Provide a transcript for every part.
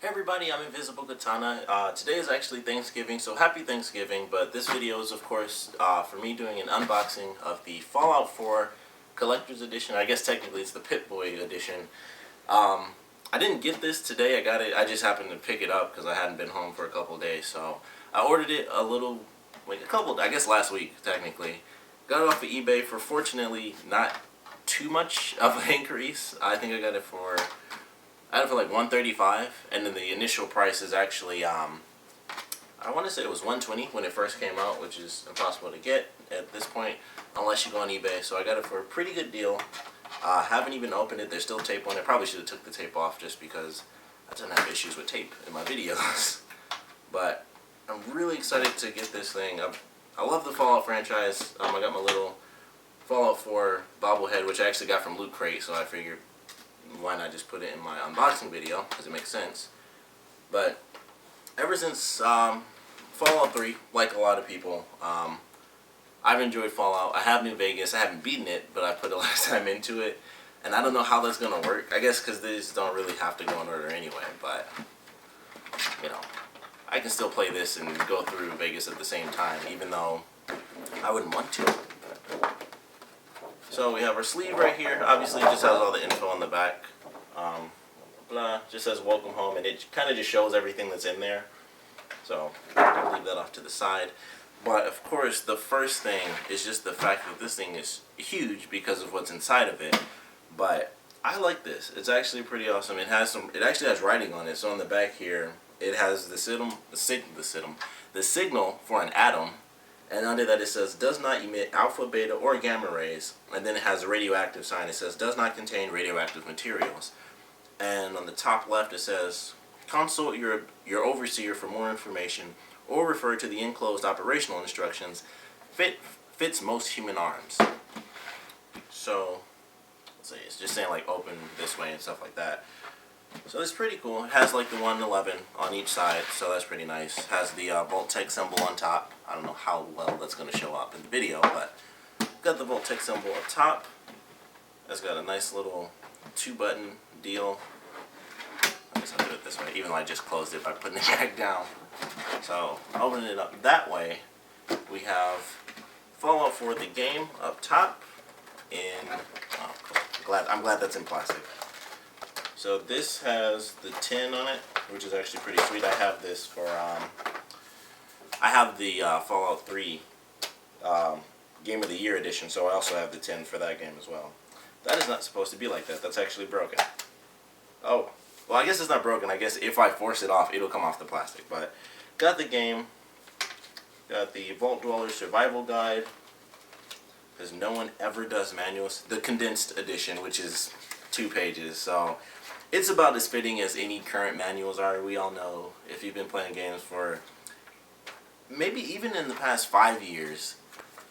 Hey everybody, I'm Invisiblekatana. Today is actually Thanksgiving, so happy Thanksgiving, but this video is of course for me doing an unboxing of the Fallout 4 Collector's Edition. I guess technically it's the Pip-boy Edition. I didn't get this today, I just happened to pick it up because I hadn't been home for a couple of days, so I ordered it I guess last week technically. Got it off of eBay for fortunately not too much of an increase. I think I got it for like $135, and then the initial price is actually I want to say it was $120 when it first came out, which is impossible to get at this point unless you go on eBay. So I got it for a pretty good deal. Haven't even opened it. There's still tape on it. Probably should have took the tape off just because I don't have issues with tape in my videos. But I'm really excited to get this thing. I love the Fallout franchise. I got my little Fallout 4 bobblehead, which I actually got from Loot Crate, so I figured why not just put it in my unboxing video, because it makes sense. But ever since Fallout 3, like a lot of people, I've enjoyed Fallout. I have New Vegas. I haven't beaten it, but I put a lot of time into it. And I don't know how that's going to work. I guess because these don't really have to go in order anyway, but, you know, I can still play this and go through Vegas at the same time, even though I wouldn't want to. So we have our sleeve right here. Obviously, it just has all the info on the back. Just says welcome home, and it kind of just shows everything that's in there. So I'll leave that off to the side. But of course, the first thing is just the fact that this thing is huge because of what's inside of it. But I like this. It's actually pretty awesome. It actually has writing on it. So on the back here, it has the signal for an atom. And under that it says, does not emit alpha, beta, or gamma rays. And then it has a radioactive sign. It says, does not contain radioactive materials. And on the top left it says, consult your overseer for more information, or refer to the enclosed operational instructions. Fits most human arms. So, let's see, it's just saying like open this way and stuff like that. So it's pretty cool. It has like the 111 on each side, so that's pretty nice. It has the Vault-Tec symbol on top. I don't know how well that's going to show up in the video, but got the Vault-Tec symbol up top. It's got a nice little 2-button deal. I guess I'll do it this way, even though I just closed it by putting it back down. So opening it up that way, we have Fallout 4 the game up top in, oh, cool. I'm glad that's in plastic. So this has the tin on it, which is actually pretty sweet. I have this for, I have the Fallout 3 Game of the Year edition, so I also have the tin for that game as well. That is not supposed to be like that. That's actually broken. Oh, well, I guess it's not broken. I guess if I force it off, it'll come off the plastic. But got the game, got the Vault Dweller Survival Guide, because no one ever does manuals. The condensed edition, which is 2 pages, so it's about as fitting as any current manuals are. We all know, if you've been playing games for maybe even in the past 5 years,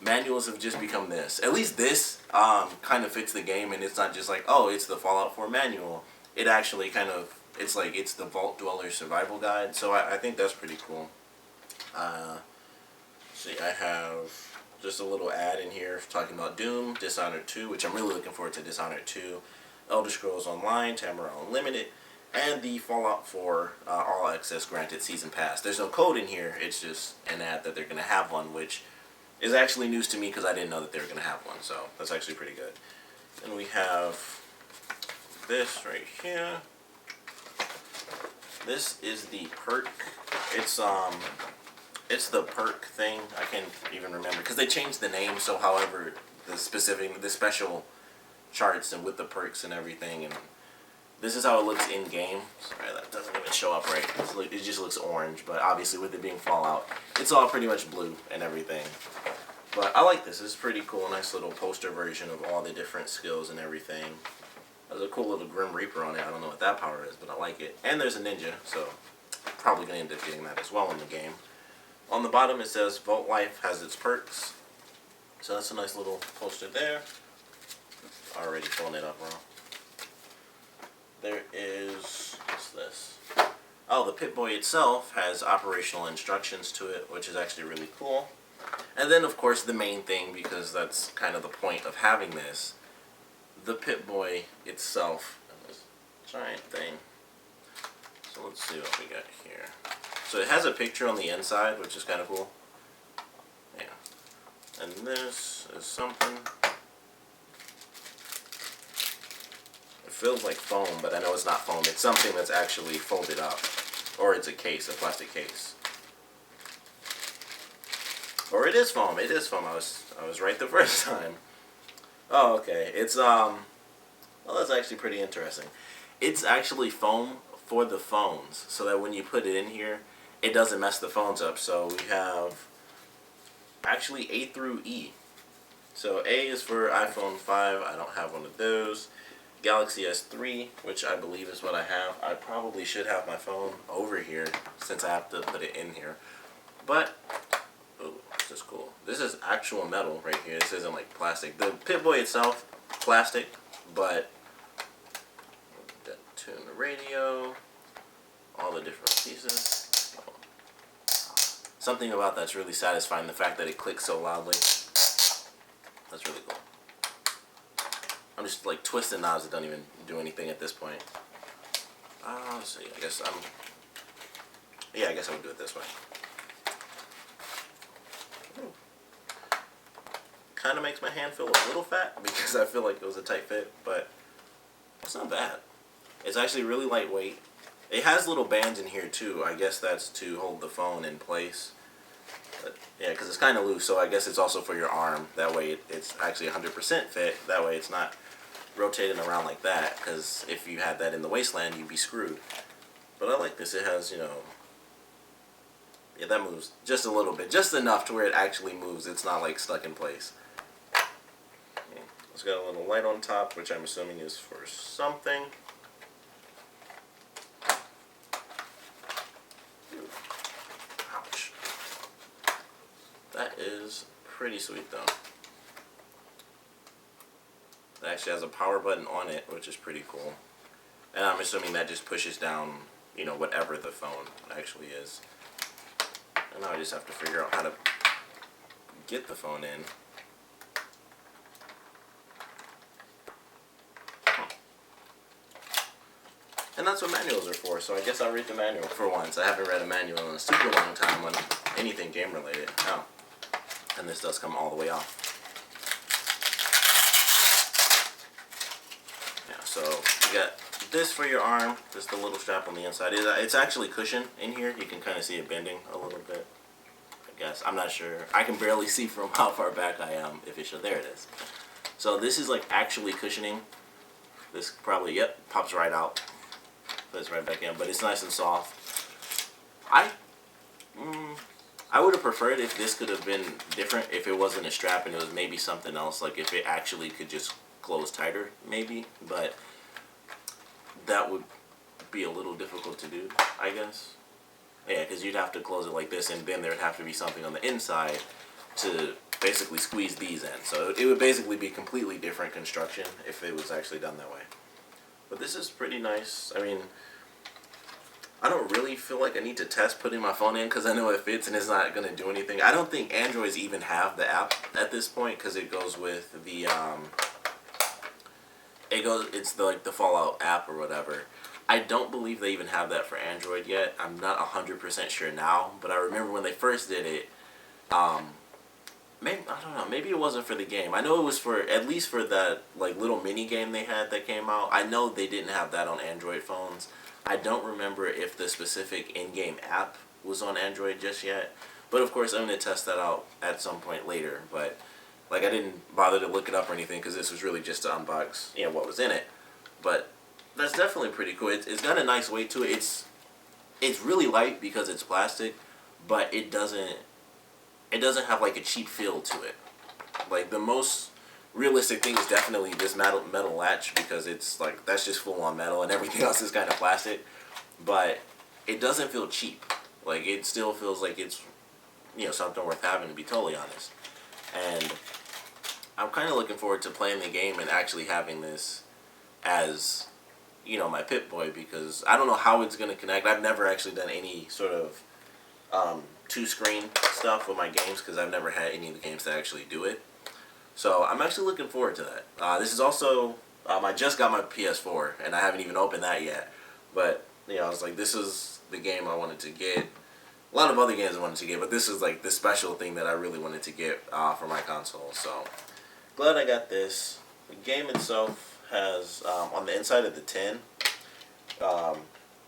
manuals have just become this. At least this kind of fits the game, and it's not just like, oh, it's the Fallout 4 manual. It actually kind of, it's like, it's the Vault Dweller Survival Guide, so I think that's pretty cool. See, I have just a little ad in here talking about Doom, Dishonored 2, which I'm really looking forward to Dishonored 2, Elder Scrolls Online, Tamara Unlimited, and the Fallout 4 All Access Granted Season Pass. There's no code in here, it's just an ad that they're going to have one, which is actually news to me because I didn't know that they were going to have one, so that's actually pretty good. And we have this right here. This is the perk. It's the perk thing. I can't even remember because they changed the name, so however the special charts and with the perks and everything, and this is how it looks in game. Sorry, that doesn't even show up right. It just looks orange, but obviously with it being Fallout, it's all pretty much blue and everything. But I like this. It's pretty cool. Nice little poster version of all the different skills and everything. There's a cool little Grim Reaper on it. I don't know what that power is, but I like it. And there's a ninja, so probably going to end up getting that as well in the game. On the bottom it says Vault Life has its perks. So that's a nice little poster there. Already pulling it up wrong. There is, what's this? Oh, the Pip-boy itself has operational instructions to it, which is actually really cool. And then, of course, the main thing, because that's kind of the point of having this, the Pip-boy itself, and this giant thing. So let's see what we got here. So it has a picture on the inside, which is kind of cool. Yeah. And this is something. It feels like foam, but I know it's not foam. It's something that's actually folded up. Or it's a case, a plastic case. Or it is foam. It is foam. I was right the first time. Oh, okay. It's well, that's actually pretty interesting. It's actually foam for the phones, so that when you put it in here, it doesn't mess the phones up. So we have actually A through E. So A is for iPhone 5. I don't have one of those. Galaxy S3, which I believe is what I have. I probably should have my phone over here since I have to put it in here. But, oh, this is cool. This is actual metal right here. This isn't like plastic. The Pip-boy itself, plastic, but tune the radio, all the different pieces. Something about that's really satisfying, the fact that it clicks so loudly. That's really cool. I'm just like twisting knobs that don't even do anything at this point. Let's see, I guess I guess I would do it this way. Kind of makes my hand feel a little fat because I feel like it was a tight fit, but it's not bad. It's actually really lightweight. It has little bands in here too. I guess that's to hold the phone in place. But yeah, because it's kind of loose, so I guess it's also for your arm. That way it's actually 100% fit. That way it's not rotating around like that, because if you had that in the wasteland, you'd be screwed. But I like this. It has, you know, yeah, that moves just a little bit, just enough to where it actually moves. It's not like stuck in place. Okay. It's got a little light on top, which I'm assuming is for something. Ouch. That is pretty sweet though. It actually has a power button on it, which is pretty cool. And I'm assuming that just pushes down, you know, whatever the phone actually is. And now I just have to figure out how to get the phone in. And that's what manuals are for, so I guess I'll read the manual for once. I haven't read a manual in a super long time on anything game related. Oh. And this does come all the way off. So you got this for your arm, just a little strap on the inside. It's actually cushioned in here. You can kind of see it bending a little bit. I guess I'm not sure. I can barely see from how far back I am. If it should, there it is. So this is like actually cushioning. This probably pops right out, fits right back in. But it's nice and soft. I would have preferred if this could have been different. If it wasn't a strap and it was maybe something else. Like if it actually could just close tighter, maybe. But that would be a little difficult to do, I guess. Yeah, because you'd have to close it like this, and then there would have to be something on the inside to basically squeeze these in. So it would basically be completely different construction if it was actually done that way. But this is pretty nice. I mean, I don't really feel like I need to test putting my phone in because I know it fits and it's not going to do anything. I don't think Androids even have the app at this point because it goes with the it's the Fallout app or whatever. I don't believe they even have that for Android yet. I'm not 100% sure now, but I remember when they first did it, maybe, I don't know, maybe it wasn't for the game. I know it was for, at least for that like little mini game they had that came out. I know they didn't have that on Android phones. I don't remember if the specific in-game app was on Android just yet. But of course I'm going to test that out at some point later, but like I didn't bother to look it up or anything because this was really just to unbox, you know, what was in it. But that's definitely pretty cool. It's got a nice weight to it. It's really light because it's plastic, but it doesn't have like a cheap feel to it. Like the most realistic thing is definitely this metal latch because it's like that's just full on metal and everything else is kind of plastic. But it doesn't feel cheap. Like it still feels like it's, you know, something worth having, to be totally honest. And I'm kind of looking forward to playing the game and actually having this as, you know, my Pip-boy, because I don't know how it's going to connect. I've never actually done any sort of two-screen stuff with my games because I've never had any of the games that actually do it. So I'm actually looking forward to that. This is also, I just got my PS4 and I haven't even opened that yet. But I was like, this is the game I wanted to get. A lot of other games I wanted to get, but this is like the special thing that I really wanted to get for my console. So glad I got this. The game itself has on the inside of the tin,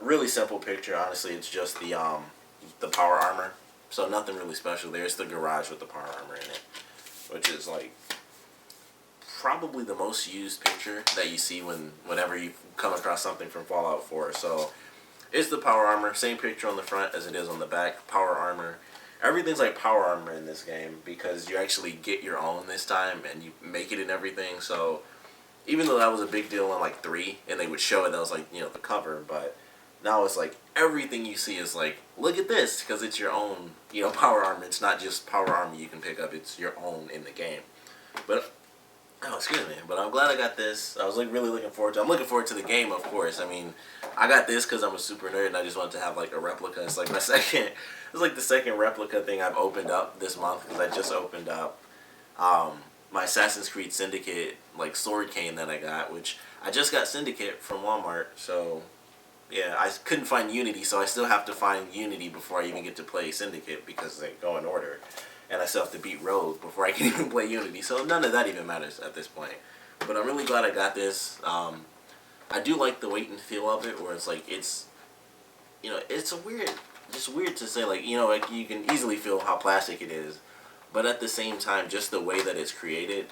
really simple picture. Honestly, it's just the power armor. So nothing really special. There's the garage with the power armor in it, which is like probably the most used picture that you see whenever you come across something from Fallout 4. So it's the power armor, same picture on the front as it is on the back. Power armor. Everything's like power armor in this game because you actually get your own this time and you make it in everything. So even though that was a big deal in like 3 and they would show it, that was like, the cover, but now it's like everything you see is like, look at this, because it's your own, power armor. It's not just power armor you can pick up, it's your own in the game. But oh, excuse me. But I'm glad I got this. I was like really looking forward to. I'm looking forward to the game, of course. I mean, I got this because I'm a super nerd and I just wanted to have like a replica. It's like my second. It's like the second replica thing I've opened up this month because I just opened up my Assassin's Creed Syndicate like sword cane that I got, which I just got Syndicate from Walmart. So yeah, I couldn't find Unity, so I still have to find Unity before I even get to play Syndicate because they go in order. And I still have to beat Rogue before I can even play Unity. So none of that even matters at this point. But I'm really glad I got this. I do like the weight and feel of it, where it's like, it's a weird, just weird to say, like, like you can easily feel how plastic it is. But at the same time, just the way that it's created,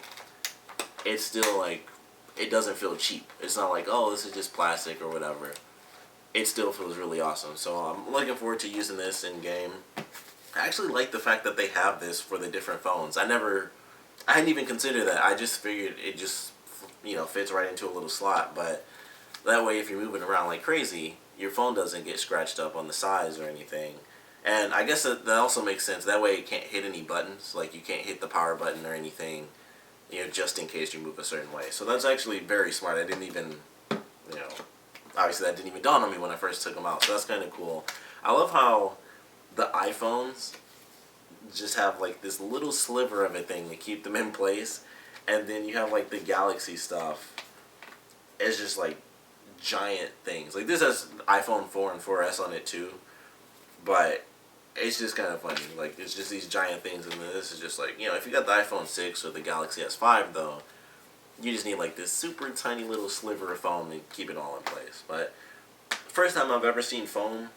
it's still like, it doesn't feel cheap. It's not like, oh, this is just plastic or whatever. It still feels really awesome. So I'm looking forward to using this in game. I actually like the fact that they have this for the different phones. I hadn't even considered that. I just figured it just, fits right into a little slot. But that way, if you're moving around like crazy, your phone doesn't get scratched up on the sides or anything. And I guess that also makes sense. That way, it can't hit any buttons. Like, you can't hit the power button or anything, just in case you move a certain way. So that's actually very smart. I didn't even, obviously that didn't even dawn on me when I first took them out. So that's kind of cool. I love how the iPhones just have like this little sliver of a thing to keep them in place, and then you have like the Galaxy stuff. It's just like giant things. Like this has iPhone 4 and 4S on it too, but it's just kind of funny. Like it's just these giant things, and then this is just like, if you got the iPhone 6 or the Galaxy S5 though, you just need like this super tiny little sliver of foam to keep it all in place. But first time I've ever seen foam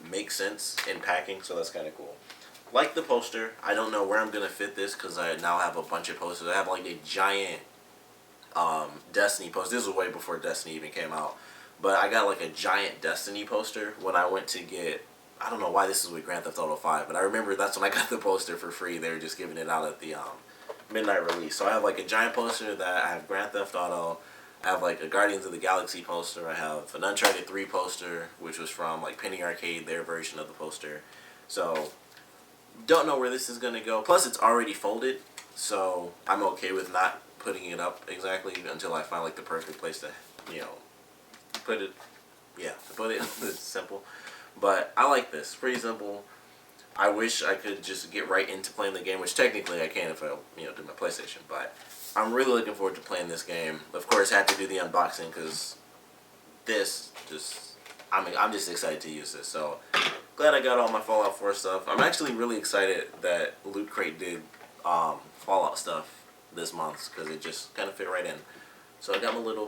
make sense in packing, so that's kind of cool. Like the poster, I don't know where I'm going to fit this because I now have a bunch of posters. I have like a giant Destiny poster. This was way before Destiny even came out. But I got like a giant Destiny poster when I went to get, I don't know why this is with Grand Theft Auto 5, but I remember that's when I got the poster for free. They were just giving it out at the midnight release. So I have like a giant poster that I have Grand Theft Auto. I have like a Guardians of the Galaxy poster. I have an Uncharted 3 poster, which was from like Penny Arcade, their version of the poster. So don't know where this is going to go. Plus it's already folded, so I'm okay with not putting it up exactly until I find like the perfect place to, put it. Yeah, to put it. It's simple. But I like this. Pretty simple. I wish I could just get right into playing the game, which technically I can if I, do my PlayStation. But I'm really looking forward to playing this game. Of course, I had to do the unboxing because this just, I'm just excited to use this. So glad I got all my Fallout 4 stuff. I'm actually really excited that Loot Crate did Fallout stuff this month because it just kind of fit right in. So I got my little,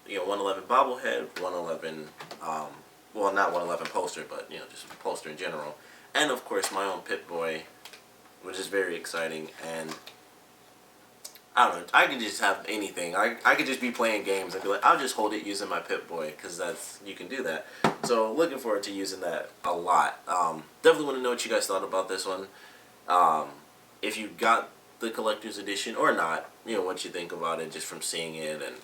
111 bobblehead, 111, well, not 111 poster, but, just poster in general. And, of course, my own Pip-boy, which is very exciting. And I don't know, I could just have anything. I could just be playing games and be like, I'll just hold it using my Pip-boy, because you can do that. So, looking forward to using that a lot. Definitely want to know what you guys thought about this one. If you got the collector's edition or not, what you think about it just from seeing it and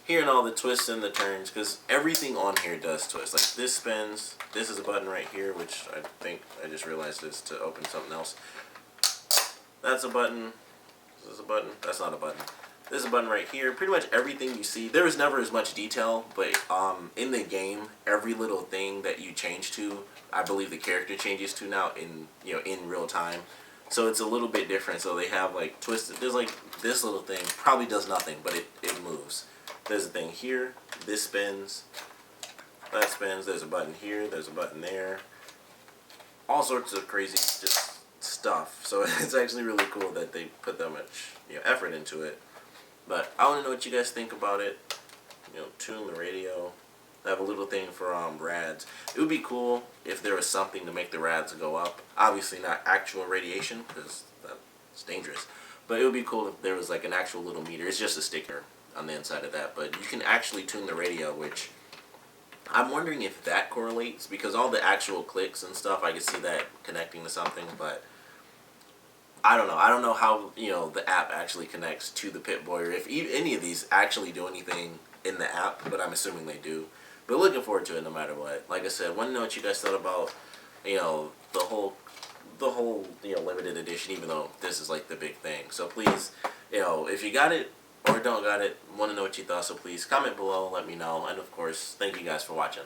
hearing all the twists and the turns, because everything on here does twist. Like, this spins. This is a button right here, which I think I just realized is to open something else. That's a button. This is a button. That's not a button. This is a button right here. Pretty much everything you see. There was never as much detail, but in the game, every little thing that you change to, I believe the character changes to now in real time. So it's a little bit different. So they have like twisted. There's like this little thing probably does nothing, but it moves. There's a thing here. This spins. that spins. There's a button here. There's a button there. All sorts of crazy just stuff. So it's actually really cool that they put that much effort into it. But I want to know what you guys think about it. Tune the radio. I have a little thing for rads. It would be cool if there was something to make the rads go up. Obviously not actual radiation, because that's dangerous. But it would be cool if there was like an actual little meter. It's just a sticker on the inside of that. But you can actually tune the radio, which I'm wondering if that correlates, because all the actual clicks and stuff, I can see that connecting to something, but I don't know. I don't know how the app actually connects to the Pip-Boy, or if any of these actually do anything in the app, but I'm assuming they do. But looking forward to it no matter what. Like I said, want to know what you guys thought about the whole limited edition, even though this is like the big thing. So please, if you got it or don't got it, want to know what you thought. So please comment below, let me know, and of course, thank you guys for watching.